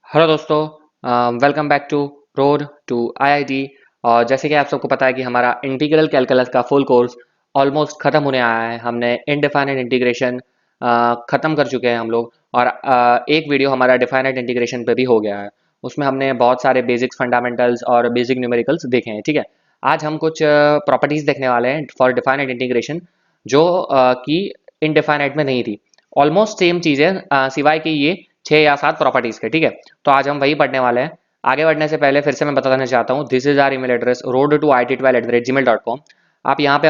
Hello दोस्तों, welcome back to road to IIT. और जैसे कि आप सबको पता है कि हमारा इंटीग्रल कैलकुलस का फुल कोर्स ऑलमोस्ट ख़त्म होने आया है। हमने इनडिफाइनाइट इंटीग्रेशन ख़त्म कर चुके हैं हम लोग। और एक वीडियो हमारा डिफाइनाइट इंटीग्रेशन पे भी हो गया है। उसमें हमने बहुत सारे बेसिक्स, फंडामेंटल्स और बेसिक न्यूमेरिकल्स देखे हैं। ठीक है, आज हम कुछ प्रॉपर्टीज़ देखने वाले हैं फॉर डिफाइनाइट इंटीग्रेशन, जो कि इनडिफाइनाइट में नहीं थी। ऑलमोस्ट सेम चीज़ें, सिवाय कि ये 6 या 7 प्रॉपर्टीज़ के। ठीक है, तो आज हम वही पढ़ने वाले हैं। आगे बढ़ने से पहले फिर से मैं बता देना चाहता हूँ, this is our email address road2it12@gmail.com। आप यहाँ पे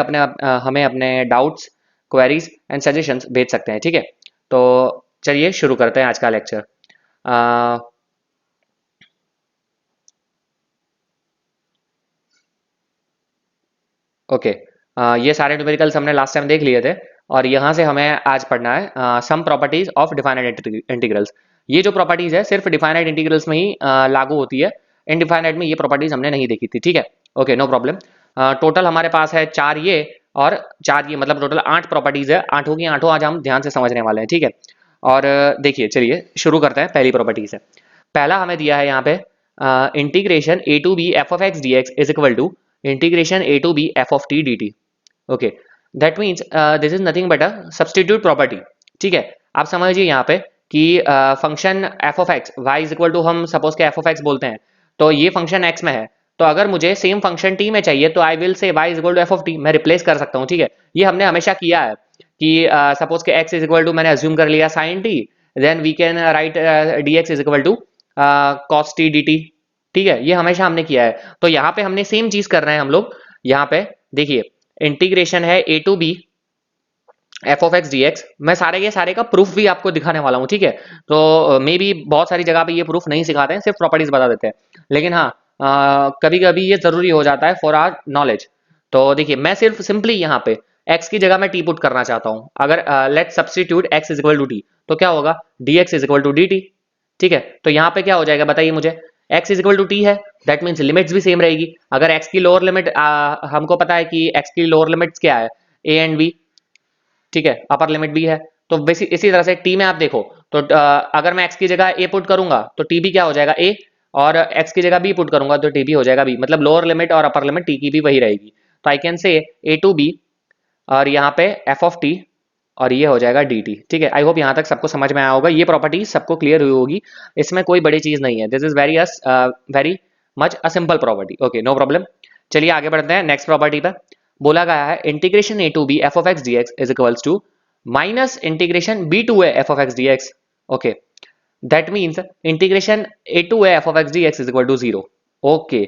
हमें अपने डाउट्स, क्वेरीज एंड सजेशंस भेज सकते हैं। ठीक है, तो चलिए शुरू करते हैं आज का लेक्चर। ओके, ये सारे न्यूमेरिकल्स हमने लास्ट टाइम देख लिए थे। और यहाँ से हमें आज पढ़ना है some properties of definite integrals. ये जो प्रॉपर्टीज है सिर्फ डिफाइनाइट इंटीग्रल्स में ही लागू होती है। इनडिफाइनाइट में ये प्रॉपर्टीज हमने नहीं देखी थी। ठीक है, ओके, नो प्रॉब्लम। टोटल हमारे पास है 4 ये और 4 ये, मतलब टोटल 8 प्रॉपर्टीज है। आठों की आठों आज हम ध्यान से समझने वाले हैं। ठीक है, और देखिए, चलिए शुरू करते हैं। पहली प्रॉपर्टी से पहला हमें दिया है यहाँ पे, integration A to B F of x D x is equal to integration A to B F of t D t. Okay, that means this is nothing but a substitute property. ठीक है, आप समझिए यहाँ पे कि function f of x y is equal to, हम suppose के f of x बोलते हैं, तो ये फंक्शन एक्स में है। तो अगर मुझे सेम फंक्शन टी में चाहिए तो I will say y is equal to F of t, मैं रिप्लेस कर सकता हूँ। ठीक है, ये हमने हमेशा किया है कि सपोज के एक्स इज इक्वल टू, मैंने अज्यूम कर लिया sine t, then we can write d x is equal to cos t D t. ठीक है, ये हमेशा हमने किया है। तो यहाँ पे हमने सेम चीज कर रहे हैं हम लोग। यहाँ पे देखिए, इंटीग्रेशन है A to B F of x D X. मैं सारे के सारे का प्रूफ भी आपको दिखाने वाला हूँ। ठीक है, तो मे बी बहुत सारी जगह पे ये प्रूफ नहीं सिखाते हैं, सिर्फ प्रॉपर्टीज बता देते हैं। लेकिन हाँ, कभी कभी ये जरूरी हो जाता है फॉर आर नॉलेज। तो देखिए, मैं सिर्फ सिंपली यहाँ पे x की जगह मैं टी पुट करना चाहता हूँ। अगर let substitute x is equal to t, तो क्या होगा, d x is equal to d t. ठीक है, तो यहाँ पे क्या हो जाएगा बताइए मुझे, x is equal to t है, दैट मीन्स लिमिट्स भी सेम रहेगी। अगर x की लोअर लिमिट, हमको पता है कि x की लोअर लिमिट्स क्या है, a एंड b। ठीक है, अपर लिमिट भी है। तो बेसिक इसी तरह से टी में आप देखो, तो अगर मैं x की जगह a पुट करूंगा तो टी भी क्या हो जाएगा, a। और x की जगह b पुट करूंगा तो टी भी हो जाएगा b। मतलब लोअर लिमिट और अपर लिमिट टी की भी वही रहेगी। तो I can say a to b, और यहाँ पे f ऑफ t, और ये हो जाएगा dt। ठीक है, आई होप यहाँ तक सबको समझ में आया होगा, ये प्रॉपर्टी सबको क्लियर हुई होगी। इसमें कोई बड़ी चीज नहीं है, this is very much a simple property. Okay, no problem. चलिए आगे बढ़ते हैं नेक्स्ट प्रॉपर्टी पर। बोला गया है integration A to B F of x D x is equals to minus integration B to A F of x D x. Okay, that means integration A to A F of x D x is equal to zero. Okay,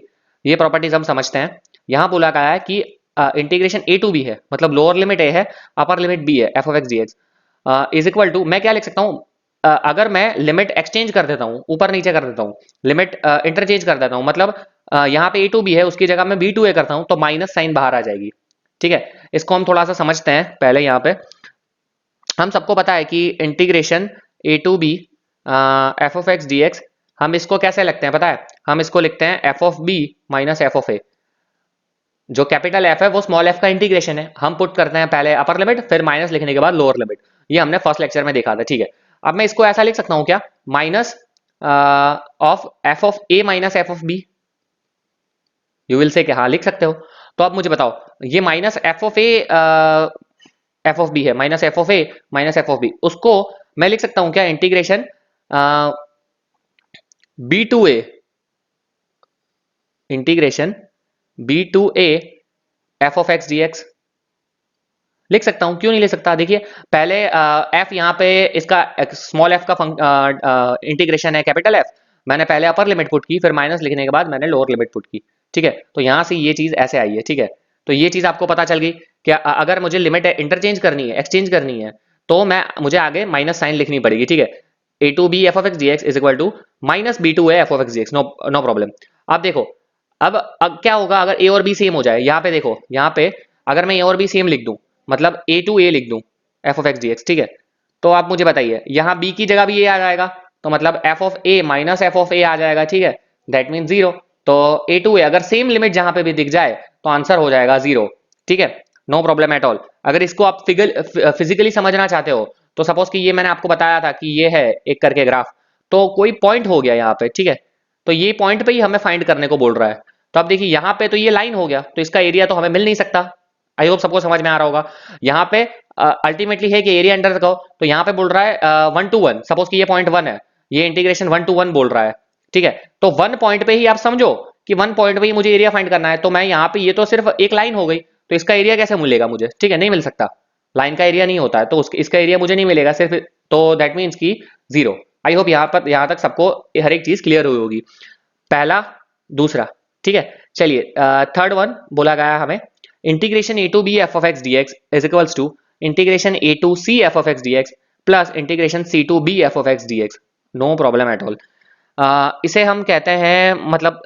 ये properties हम समझते हैं। यहाँ बोला गया है कि integration A to B है, मतलब लोअर लिमिट ए है, अपर लिमिट बी है, F of x D x is equal to, मैं क्या लिख सकता हूँ, अगर मैं लिमिट एक्सचेंज कर देता हूँ, ऊपर नीचे कर देता हूँ, लिमिट इंटरचेंज कर देता हूँ, मतलब यहाँ पे ए टू बी है, उसकी जगह मैं बी टू ए करता हूँ, तो माइनस साइन बाहर आ जाएगी। ठीक है, इसको हम थोड़ा सा समझते हैं पहले। यहाँ पे हम सबको पता है कि integration A to B F of x D x, हम इसको कैसे लिखते हैं पता है, हम इसको लिखते हैं F of B minus F of A. जो कैपिटल एफ है वो स्मॉल एफ का इंटीग्रेशन है। हम पुट करते हैं पहले अपर लिमिट, फिर माइनस लिखने के बाद लोअर लिमिट। ये हमने फर्स्ट लेक्चर में देखा था। ठीक है, अब मैं इसको ऐसा लिख सकता हूँ क्या, minus of f of A minus F of b. You will say, हाँ लिख सकते हो। तो अब मुझे बताओ, ये minus F of A F of B है, minus F of A minus F of B, उसको मैं लिख सकता हूं क्या, integration B to A, integration B to A F of x D x लिख सकता हूं। क्यों नहीं लिख सकता, देखिए पहले एफ यहाँ पे इसका स्मॉल एफ का इंटीग्रेशन है, कैपिटल एफ। मैंने पहले अपर लिमिट पुट की, फिर माइनस लिखने के बाद मैंने लोअर लिमिट पुट की। ठीक है, तो यहां से ये चीज ऐसे आई है। ठीक है, तो ये चीज आपको पता चल गई कि अगर मुझे लिमिट इंटरचेंज करनी है, एक्सचेंज करनी है, तो मुझे आगे माइनस साइन लिखनी पड़ेगी। ठीक है, A to B F of x D x is equal to minus B to A F of x D x. No no problem. अब देखो, अब क्या होगा अगर ए और बी सेम हो जाए। यहाँ पे देखो, यहाँ पे अगर मैं ए और बी सेम लिख दूं, मतलब ए टू ए लिख दूं F of x D x. ठीक है, तो आप मुझे बताइए, यहाँ बी की जगह भी ए आ जाएगा, तो मतलब F of A minus F of A आ जाएगा। ठीक है, दैट मीन जीरो। तो ए टू ए अगर सेम लिमिट जहां पे भी दिख जाए तो आंसर हो जाएगा जीरो। ठीक है, नो प्रॉब्लम एट ऑल। अगर इसको आप फिजिकली समझना चाहते हो, तो सपोज कि ये मैंने आपको बताया था कि ये है एक करके ग्राफ, तो कोई पॉइंट हो गया यहाँ पे, ठीक है। तो ये पॉइंट पे ही हमें फाइंड करने को बोल रहा है। तो अब देखिए यहाँ पे तो ये लाइन हो गया, तो इसका एरिया तो हमें मिल नहीं सकता। आई होप सबको समझ में आ रहा होगा। यहाँ पे अल्टीमेटली है कि एरिया अंडर कहो, तो यहाँ पे बोल रहा है 1 to 1, सपोज कि ये पॉइंट 1 है, ये इंटीग्रेशन 1 to 1 बोल रहा है, ठीक है। तो 1 पॉइंट पे ही आप समझो कि 1 पॉइंट पे ही मुझे एरिया फाइंड करना है, तो मैं यहाँ पे, ये तो सिर्फ एक लाइन हो गई, तो इसका एरिया कैसे मिलेगा मुझे, ठीक है, नहीं मिल सकता। लाइन का एरिया नहीं होता है, तो इसका एरिया मुझे नहीं मिलेगा सिर्फ, तो दैट मीन्स की 0। आई होप यहाँ तक सबको हर एक चीज क्लियर हुई होगी, पहला दूसरा, ठीक है। चलिए थर्ड वन बोला गया हमें, integration A to B F of x D x is equals to integration A to C F of x D x plus integration c to B F of x D x. No problem at all. इसे हम कहते हैं, मतलब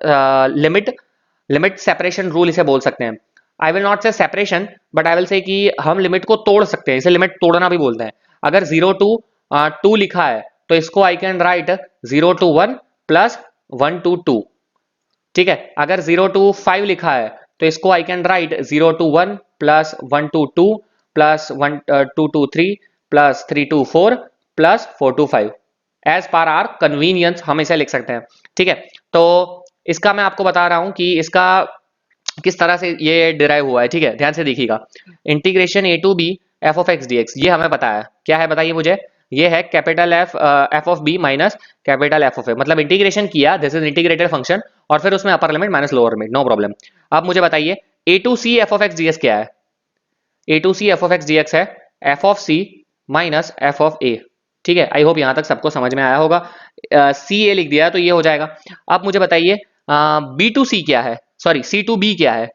limit separation rule इसे बोल सकते हैं। I will not से सेपरेशन, बट आई विल से कि हम लिमिट को तोड़ सकते हैं, इसे लिमिट तोड़ना भी बोलते हैं। अगर 0 to 2 लिखा है तो इसको I can write 0 to 1 plus 1 to 2, ठीक है। अगर 0 to 5 लिखा है तो इसको I can write 0 to 1 plus 1 to 2 plus 2 to 3 plus 3 to 4 plus 4 to 5। As per our convenience हम इसे लिख सकते हैं, ठीक है। तो इसका मैं आपको बता रहा हूं कि इसका किस तरह से ये डिराइव हुआ है, ठीक है, ध्यान से देखिएगा। Integration A to B F of x D x, ये हमें पता है क्या है, बताइए मुझे। ये है capital F of B minus capital F of A, मतलब इंटीग्रेशन किया, दिस इज इंटीग्रेटेड फंक्शन, और फिर उसमें upper limit minus lower limit, no problem. अब मुझे बताइए A to C F of x D X क्या है। A to C F of x D X है F of C minus F of A, ठीक है। आई होप यहां तक सबको समझ में आया होगा। सी ए लिख दिया तो ये हो जाएगा। अब मुझे बताइए बी टू सी क्या है, सॉरी सी टू बी क्या है।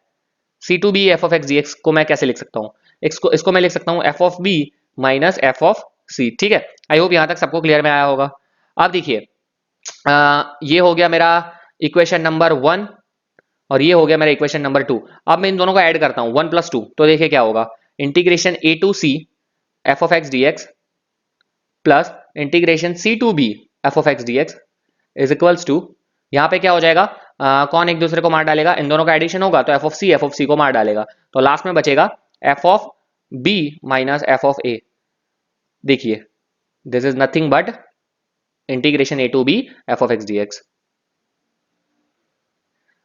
C to B F of x D X को मैं कैसे लिख सकता हूँ, इसको मैं लिख सकता हूँ F of B minus F of C, ठीक है। आई होप यहां तक सबको क्लियर में आया होगा। अब देखिए ये हो गया मेरा इक्वेशन नंबर 1 और ये हो गया मेरा इक्वेशन नंबर 2। अब मैं इन दोनों को ऐड करता हूँ 1 + 2, तो देखिए क्या होगा, integration A to C F of x D x plus integration c to B F of x D x is equals to, यहाँ पे क्या हो जाएगा, कौन एक दूसरे को मार डालेगा, इन दोनों का एडिशन होगा तो एफ ऑफ सी को मार डालेगा, तो लास्ट में बचेगा F of B minus F of A. देखिए this is nothing but integration A to B F of x D X.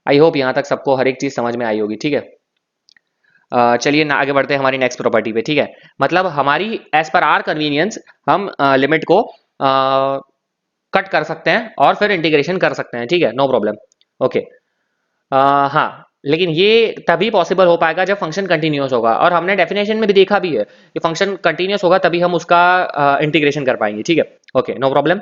I hope यहां तक सबको हर एक चीज समझ में आई होगी, ठीक है। चलिए ना आगे बढ़ते हैं हमारी नेक्स्ट प्रॉपर्टी पे, ठीक है। मतलब हमारी एज पर आर कन्वीनियंस हम लिमिट को कट कर सकते हैं और फिर इंटीग्रेशन कर सकते हैं, ठीक है, नो प्रॉब्लम। ओके, हाँ, लेकिन ये तभी पॉसिबल हो पाएगा जब फंक्शन कंटिन्यूअस होगा, और हमने डेफिनेशन में भी देखा भी है कि फंक्शन कंटिन्यूअस होगा तभी हम उसका इंटीग्रेशन कर पाएंगे, ठीक है। Okay, no problem.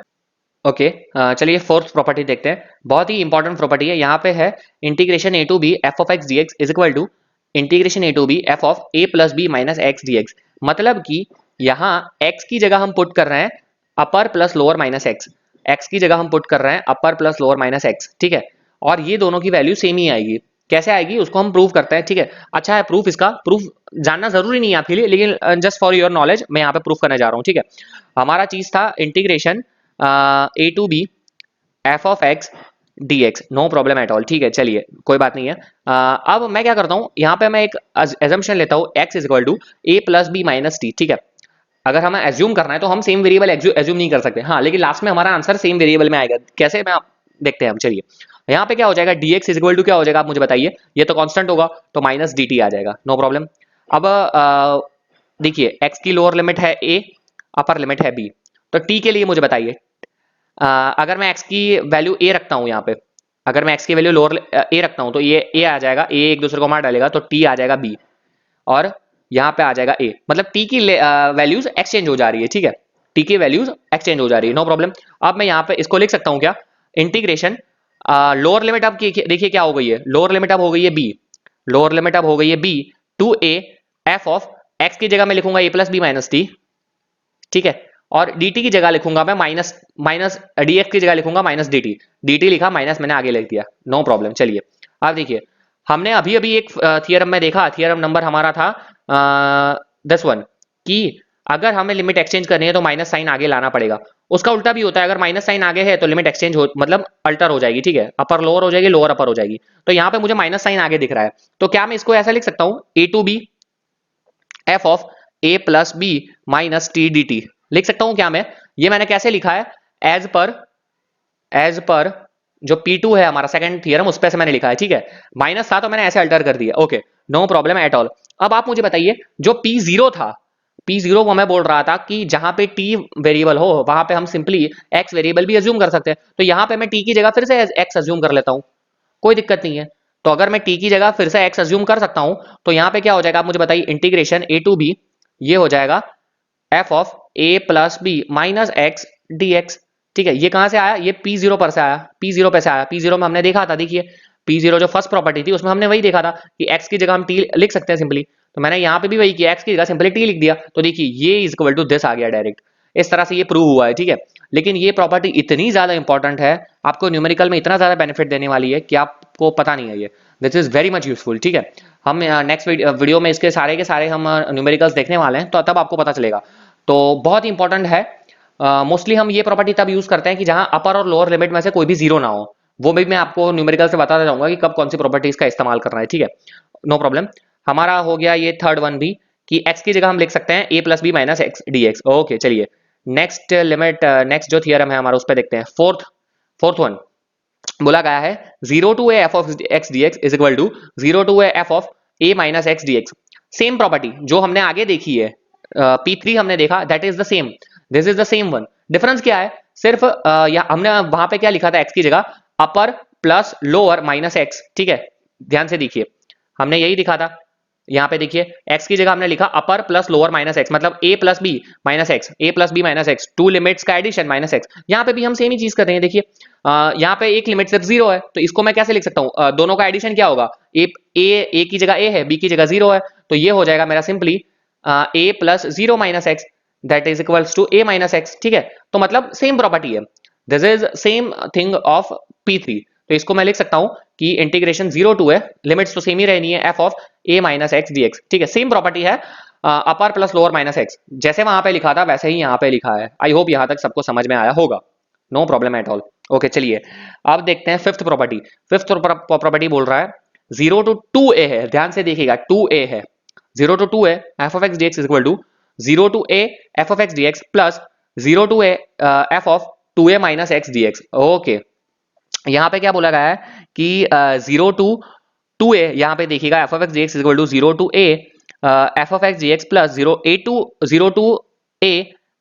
ओके, चलिए फोर्थ प्रॉपर्टी देखते हैं, बहुत ही इंपॉर्टेंट प्रॉपर्टी है। यहाँ पे है integration A to B F of x D x is equal to integration A to B F of A plus B minus x D x. मतलब कि यहाँ x की जगह हम पुट कर रहे हैं अपर प्लस लोअर माइनस x की जगह हम पुट कर रहे हैं अपर प्लस लोअर माइनस x, ठीक है। और ये दोनों की वैल्यू सेम ही आएगी। कैसे आएगी उसको हम प्रूव करते हैं, ठीक है। अच्छा है प्रूफ, इसका प्रूफ जानना जरूरी नहीं है आपके लिए, लेकिन जस्ट फॉर योर नॉलेज मैं यहाँ पे प्रूफ करने जा रहा हूँ, ठीक है। हमारा चीज था integration A to B F of x D x, no problem at all, ठीक है। चलिए कोई बात नहीं है। अब मैं क्या करता हूँ, यहाँ पे मैं एक एजम्पशन लेता हूँ x is equal to a plus B minus t, ठीक है। अगर हमें एज्यूम करना है तो हम सेम वेरिएबल एज्यूम नहीं कर सकते, हाँ, लेकिन लास्ट में हमारा आंसर सेम वेरिएबल में आएगा। कैसे, मैं देखते हैं हम। चलिए यहाँ पे क्या हो जाएगा, dx इज इक्वल टू क्या हो जाएगा, आप मुझे बताइए। ये तो कांस्टेंट होगा तो माइनस dt आ जाएगा, नो प्रॉब्लम। अब देखिए x की लोअर लिमिट है a, अपर लिमिट है b, तो t के लिए मुझे बताइए। अगर मैं x की वैल्यू a रखता हूँ यहाँ पे, अगर मैं x की वैल्यू लोअर a रखता हूँ तो ये a आ जाएगा, a एक दूसरे को मार डालेगा तो t आ जाएगा b, और यहाँ पे आ जाएगा a, मतलब t की वैल्यूज एक्सचेंज हो जा रही है, ठीक है। t की वैल्यूज एक्सचेंज हो जा रही है, नो प्रॉब्लम। अब मैं यहाँ पे इसको लिख सकता हूँ क्या, इंटीग्रेशन लोअर लिमिट अब देखिए क्या हो गई है, लोअर लिमिट अब हो गई है b, लोअर लिमिट अब हो गई है b to a f of x की जगह मैं लिखूंगा a plus B minus t, ठीक है। और dt की जगह लिखूंगा मैं माइनस dx की जगह लिखूंगा माइनस dt लिखा, माइनस मैंने आगे लिख दिया, नो प्रॉब्लम। चलिए अब देखिए, हमने अभी अभी एक थियरम में देखा, थियरम नंबर हमारा था 10 कि अगर हमें लिमिट एक्सचेंज करनी है तो माइनस साइन आगे लाना पड़ेगा। उसका उल्टा भी होता है, अगर माइनस साइन आगे है तो लिमिट एक्सचेंज हो, मतलब अल्टर हो जाएगी, ठीक है, अपर लोअर हो जाएगी, लोअर अपर हो जाएगी। तो यहाँ पे मुझे माइनस साइन आगे दिख रहा है, तो क्या मैं इसको ऐसा लिख सकता हूँ, A to B F of A plus B minus T D T लिख सकता हूँ क्या मैं। ये मैंने कैसे लिखा है, एज पर एज पर जो P2 है हमारा सेकंड थियरम उस पे से मैंने लिखा है, ठीक है। माइनस था तो मैंने ऐसे अल्टर कर दिया, okay, no problem at all. अब आप मुझे बताइए जो P0 था, P0 वो मैं बोल रहा था कि जहां पे T वेरिएबल हो वहां पे हम सिंपली X वेरिएबल भी अज्यूम कर सकते हैं, तो यहां पे मैं T की जगह फिर से X अज्यूम कर लेता हूं, कोई दिक्कत नहीं है। तो अगर मैं T की जगह फिर से X अज्यूम कर सकता हूं तो यहां पे क्या हो जाएगा आप मुझे बताइए, इंटीग्रेशन A टू B, ये हो जाएगा f of A plus B minus x D x, ठीक है। ये कहां से आया, ये P0 पर से आया, P0 पे से आया। P0 में हमने देखा था, देखिए P0 जो फर्स्ट प्रॉपर्टी थी उसमें हमने वही देखा था कि x की जगह हम t लिख सकते हैं सिंपली, तो मैंने यहाँ पे भी वही किया, x की जगह सिंपली t लिख दिया। तो देखिए ये इज इक्वल टू दिस आ गया डायरेक्ट, इस तरह से ये प्रूव हुआ है, ठीक है। लेकिन ये प्रॉपर्टी इतनी ज्यादा इंपॉर्टेंट है, आपको न्यूमेरिकल में इतना ज्यादा बेनिफिट देने वाली है कि आपको पता नहीं है ये, this is very much useful, ठीक है। हम नेक्स्ट वीडियो में इसके सारे के सारे हम न्यूमेरिकल्स देखने वाले हैं, तो तब आपको पता चलेगा। तो बहुत ही इंपॉर्टेंट है। मोस्टली हम ये प्रॉपर्टी तब यूज करते हैं कि जहां अपर और लोअर लिमिट में से कोई भी जीरो ना हो, वो भी मैं आपको न्यूमेरिकल से बताता जाऊंगा कि कब कौन सी प्रॉपर्टीज का इस्तेमाल करना है, ठीक है, नो प्रॉब्लम। हमारा हो गया ये थर्ड वन भी कि x की जगह हम लिख सकते हैं a plus B minus x D x, okay. चलिए नेक्स्ट लिमिट, नेक्स्ट जो थियरम है हमारा उस पर देखते हैं। फोर्थ वन बोला गया है 0 to A F of x D x is equal to 0 to A F of A minus x D x. Same property जो हमने आगे देखी है, P3 हमने देखा, that is the same, this is the same one. Difference क्या है, सिर्फ या हमने वहां पे क्या लिखा था, x की जगह अपर प्लस लोअर माइनस एक्स, ठीक है। ध्यान से देखिए हमने यही लिखा था, यहाँ पे देखिए x की जगह हमने लिखा upper plus lower minus x, मतलब a plus B minus x, a plus B minus x, two limits का एडिशन माइनस एक्स। यहाँ पे भी हम सेम ही चीज कर रहे हैं, देखिए यहाँ पे एक लिमिट सिर्फ जीरो है, तो इसको मैं कैसे लिख सकता हूँ, दोनों का एडिशन क्या होगा, a की जगह a है, b की जगह जीरो है, तो ये हो जाएगा मेरा simply a plus zero minus x that is equals to a minus x, ठीक है। तो मतलब सेम प्रॉपर्टी है, this is same thing of P3। तो इसको मैं लिख सकता हूं कि इंटीग्रेशन 0 टू है, लिमिट्स तो सेम ही रहनी है, f of a minus x D x, ठीक है। सेम प्रॉपर्टी है, upper plus lower minus x, जैसे वहां पे लिखा था वैसे ही यहाँ पे लिखा है। आई होप यहाँ तक सबको समझ में आया होगा, no problem at all, okay. चलिए अब देखते हैं फिफ्थ प्रॉपर्टी। फिफ्थ प्रॉपर्टी बोल रहा है 0 टू 2a है, ध्यान से देखिएगा 2a है, 0 to 2a f of x dx is equal to 0 to a f of x dx plus 0 to a f of 2a minus x dx, okay. यहाँ पे क्या बोला गया है कि 0 टू 2a, यहाँ पे देखिएगा f of x dx is equal to 0 to a f of x dx plus 0 to a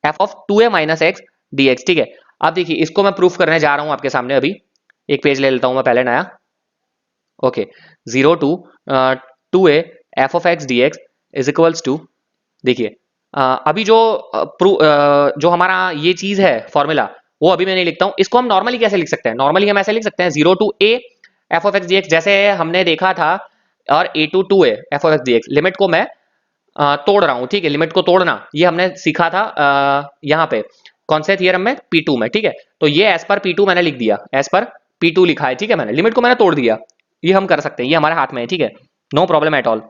f of 2a minus x dx, ठीक है। अब देखिए इसको मैं प्रूफ करने जा रहा हूं आपके सामने, अभी एक पेज ले लेता हूं मैं पहले नया, okay. 0 to 2a f of x dx is equals to, देखिए अभी जो हमारा ये चीज है फॉर्मूला, वो अभी मैं नहीं लिखता हूं, इसको हम नॉर्मली कैसे लिख सकते हैं, नॉर्मली हम ऐसे लिख सकते हैं 0 to a f of x dx, जैसे हमने देखा था, और a to 2a f of x dx, limit को मैं तोड़ रहा हूं, ठीक है, लिमिट को तोड़ना ये हमने सीखा था यहाँ पे कौन से थियरम में, P2 में, ठीक है। तो ये एज पर P2 मैंने लिख दिया, एज पर P2 लिखा है, ठीक है, मैंने लिमिट को मैंने तोड़ दिया, ये हम कर सकते हैं, ये हमारे हाथ में है, ठीक है, नो प्रॉब्लम एट ऑल।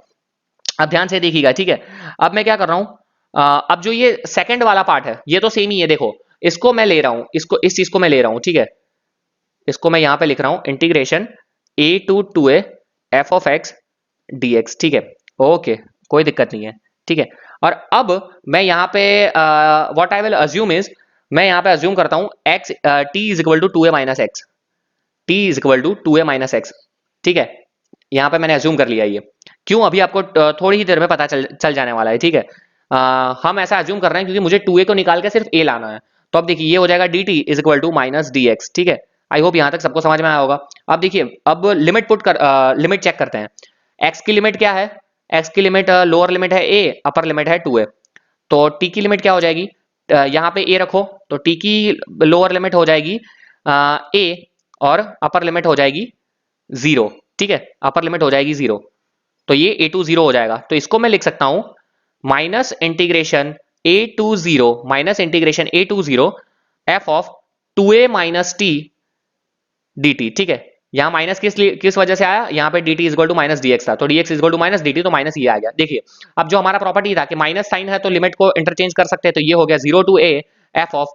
अब ध्यान से देखिएगा, ठीक है। अब मैं क्या कर रहा हूं, अब जो ये सेकंड वाला पार्ट है ये तो सेम ही है, देखो इसको मैं ले रहा हूं, इसको इस चीज को मैं ले रहा हूं, ठीक है, इसको मैं यहां पे लिख रहा हूं integration a to 2a f of x dx, ठीक है, ओके, कोई दिक्कत नहीं है, ठीक है। और अब मैं यहाँ पे what I will assume is, मैं यहाँ पे अज्यूम करता हूँ x t is equal to 2a minus x, t is equal to 2a minus x, ठीक है। यहाँ पे मैंने अज्यूम कर लिया, ये क्यों अभी आपको थोड़ी ही देर में पता चल जाने वाला है, ठीक है। हम ऐसा अज्यूम कर रहे हैं क्योंकि मुझे 2a को निकाल के सिर्फ a लाना है, तो अब देखिए ये हो जाएगा dt is equal to minus d x, ठीक है। आई होप यहाँ तक सबको समझ में आया होगा। अब देखिए अब लिमिट लिमिट चेक करते हैं, x की लिमिट क्या है, x की लिमिट लोअर लिमिट है a, अपर लिमिट है 2a, तो t की लिमिट क्या हो जाएगी, यहाँ पे a रखो, तो t की लोअर लिमिट हो जाएगी a और अपर लिमिट हो जाएगी 0, ठीक है, अपर लिमिट हो जाएगी 0, तो ये a टू 0 हो जाएगा। तो इसको मैं लिख सकता हूं minus integration a to 0 minus integration a to 0 f of 2a minus t dt, ठीक है। यहाँ माइनस किस वजह से आया, यहाँ पे dt is equal to minus dx था, तो dx is equal to minus dt, तो माइनस ये आ गया। देखिए अब जो हमारा प्रॉपर्टी था कि माइनस साइन है तो लिमिट को इंटरचेंज कर सकते हैं, तो ये हो गया 0 to a f of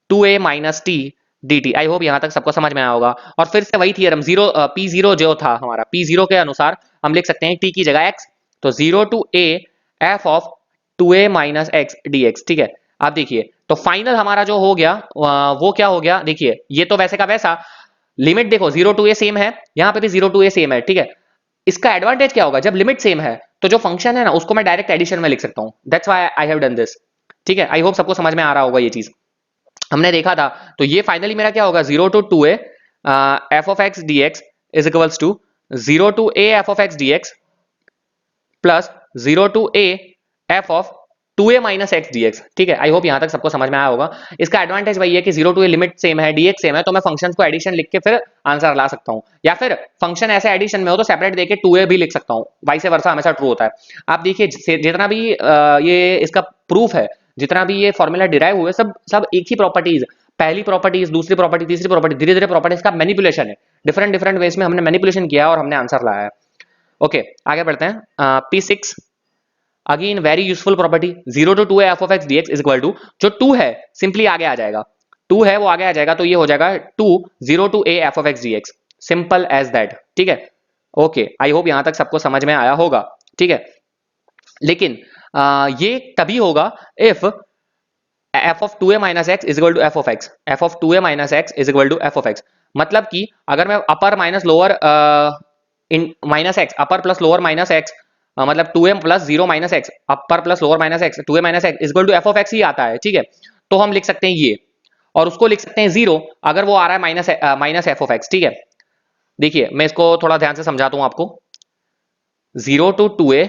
2a minus t dt। I hope यहाँ तक सबको समझ में आया होगा। और फिर से वही थियरम P0 जो था हमारा, P0 के अनुसार हम लिख सकते हैं t की जगह x, तो 0 to a f of 2a minus x dx, ठीक है। आप देखिए तो फाइनल हमारा जो हो गया वो क्या हो गया, देखिए ये तो वैसे का वैसा, लिमिट देखो 0 टू ए सेम है, यहां पे भी 0 टू ए सेम है, ठीक है। इसका एडवांटेज क्या होगा, जब लिमिट सेम है तो जो फंक्शन है ना उसको मैं डायरेक्ट एडिशन में लिख सकता हूं, that's why I have done this. ठीक है, आई होप सबको समझ में आ रहा होगा ये चीज, हमने देखा था। तो ये फाइनली मेरा क्या होगा, 0 to 2a f of x D x is equals to 0 to a f of x D x plus 0 to a f of 2a minus x D x. ठीक है, आई होप यहां तक सबको समझ में आया होगा। इसका एडवांटेज वही है कि 0 टू a लिमिट सेम है, dx सेम है, तो मैं फंक्शन को एडिशन लिख के फिर आंसर ला सकता हूं, या फिर फंक्शन ऐसे एडिशन में हो तो सेपरेट देके 2a भी लिख सकता हूं, वाइस वर्सा हमेशा ट्रू होता है। आप देखिए जितना भी ये इसका प्रूफ है, जितना भी ये फॉर्मूला डिराइव हुए, सब सब एक ही प्रॉपर्टीज, पहली प्रॉपर्टीज, दूसरी प्रॉपर्टी, तीसरी प्रॉपर्टी, धीरे धीरे प्रॉपर्टीज का मैनिपुलेशन है, डिफरेंट डिफरेंट वेज में हमने मैनिपुलेशन किया और हमने आंसर लाया है। ओके, आगे बढ़ते हैं। P6 again very useful property, 0 to 2 f of x d x is equal to, जो 2 है सिंपली आगे आ जाएगा, 2 है वो आगे आ जाएगा, तो ये हो जाएगा 2 0 to a f of x d x, simple as that. ठीक है, ओके, आई होप यहां तक सबको समझ में आया होगा। ठीक है, लेकिन ये तभी होगा if F of 2a minus x is equal to F of X, F of 2a minus x is equal to F of X. मतलब कि अगर मैं upper minus lower in minus X, upper plus lower minus x, मतलब 2a plus 0 minus X, upper plus lower minus X, 2a minus x is equal to F of X ही आता है। ठीक है, तो हम लिख सकते हैं ये, और उसको लिख सकते हैं 0 अगर वो आ रहा है माइनस एफ ऑफ एक्स। ठीक है, देखिए मैं इसको थोड़ा ध्यान से समझाता हूं आपको, 0 to 2a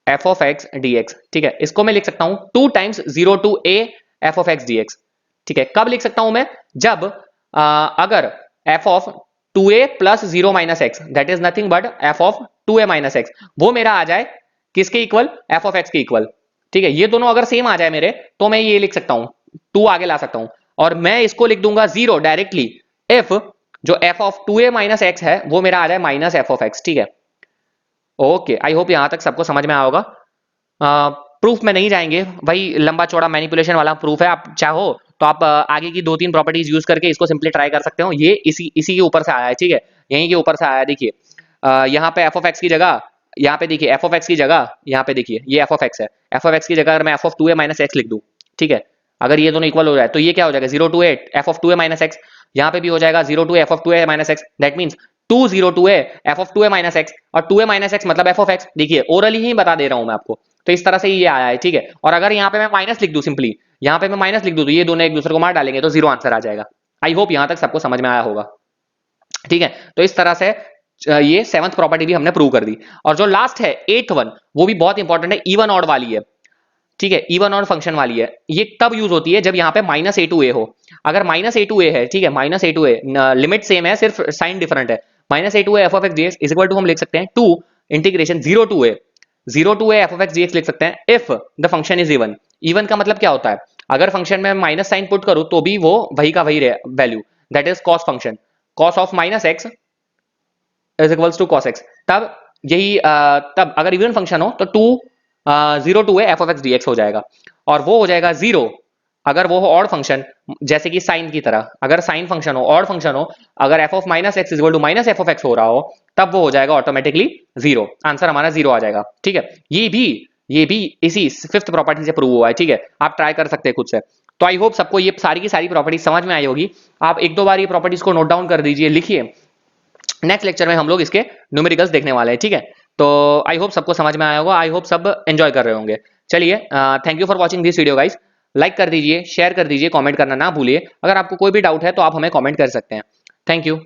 f of x D x. ठीक है, इसको मैं लिख सकता हूं 2 times 0 to a f of x D x. ठीक है, कब लिख सकता हूं मैं, जब अगर f of 2a plus 0 minus x, that is nothing but f of 2a minus x, वो मेरा आ जाए किसके इक्वल, एफ ऑफ एक्स के इक्वल। ठीक है, ये दोनों अगर सेम आ जाए मेरे, तो मैं ये लिख सकता हूं, 2 आगे ला सकता हूं, और मैं इसको लिख दूंगा 0 डायरेक्टली इफ जो F of 2a minus x है वो मेरा आ जाए माइनस एफ ऑफ एक्स। ठीक है, ओके, आई होप यहां तक सबको समझ में आया होगा। प्रूफ में नहीं जाएंगे भाई, लंबा चौड़ा मैनिपुलेशन वाला प्रूफ है, आप चाहो तो आप आगे की 2-3 प्रॉपर्टीज यूज करके इसको सिंपली ट्राई कर सकते हो। ये इसी के ऊपर से आया है। ठीक है, यहीं के ऊपर से आया है। देखिए यहाँ पे एफ ऑफ एक्स की जगह, यहाँ पे देखिए एफ ऑफ एक्स की जगह, यहाँ पे देखिए ये एफ ऑफ एक्स है, एफ ऑफ एक्स की जगह अगर मैं F of 2a minus x लिख दूं, ठीक है, अगर ये दोनों इक्वल हो जाए तो ये क्या हो जाएगा, 0 to 8 f of 2a minus x, यहाँ पे भी हो जाएगा 0 to F of 2a minus x, that means 2 0 to a f of 2a minus x, और 2a माइनस एक्स मतलब एफ ऑफ एक्स। देखिए ओरली ही बता दे रहा हूं मैं आपको, तो इस तरह से ये आया है। ठीक है, और अगर यहाँ पे मैं माइनस लिख दूं, सिंपली यहाँ पे मैं माइनस लिख दूं, तो ये दोनों एक दूसरे को मार डालेंगे, तो 0 आंसर आ जाएगा। आई होप यहां तक सबको समझ में आया होगा। ठीक है, तो इस तरह से ये 7th प्रॉपर्टी भी हमने प्रूव कर दी। और जो लास्ट है 8th वन, वो भी बहुत इंपॉर्टेंट है, इवन ऑड वाली है। ठीक है, इवन ऑड फंक्शन वाली है। ये तब यूज होती है जब यहाँ पे माइनस ए टू ए हो। अगर माइनस ए टू ए है, ठीक है, minus a to a, limit same है, सिर्फ साइन डिफरेंट है, minus a to A F of x D x is equal to, हम लिख सकते हैं 2 integration 0 to A F of x D x लिख सकते हैं if the function is even. Even का मतलब क्या होता है, अगर फंक्शन में माइनस साइन पुट करूं तो भी वो वही का वही value, that is cos function, cos of minus x is equals to cos x. तब यही तब अगर इवन फंक्शन हो तो 0 to F of x D x हो जाएगा, और वो हो जाएगा 0 अगर वो हो ऑड फंक्शन, जैसे कि साइन की तरह, अगर साइन फंक्शन हो, ऑड फंक्शन हो, अगर f of minus x is equal to minus F of x हो रहा हो, तब वो हो जाएगा ऑटोमेटिकली 0, आंसर हमारा 0 आ जाएगा। ठीक है, ये भी इसी 5th प्रॉपर्टी से प्रूव हुआ है। ठीक है, आप ट्राई कर सकते हैं खुद से। तो आई होप सबको ये सारी की सारी प्रॉपर्टी समझ में आई होगी। आप एक दो बार ये प्रॉपर्टीज को नोट डाउन कर दीजिए, लिखिए, नेक्स्ट लेक्चर में हम लोग इसके न्यूमेरिकल्स देखने वाले हैं। ठीक है, तो आई होप सबको समझ में आया होगा, आई होप सब एंजॉय कर रहे होंगे। चलिए, thank you for watching this video guys. Like कर दीजिए, शेयर कर दीजिए, कमेंट करना ना भूलिए। अगर आपको कोई भी डाउट है तो आप हमें कमेंट कर सकते हैं। Thank you.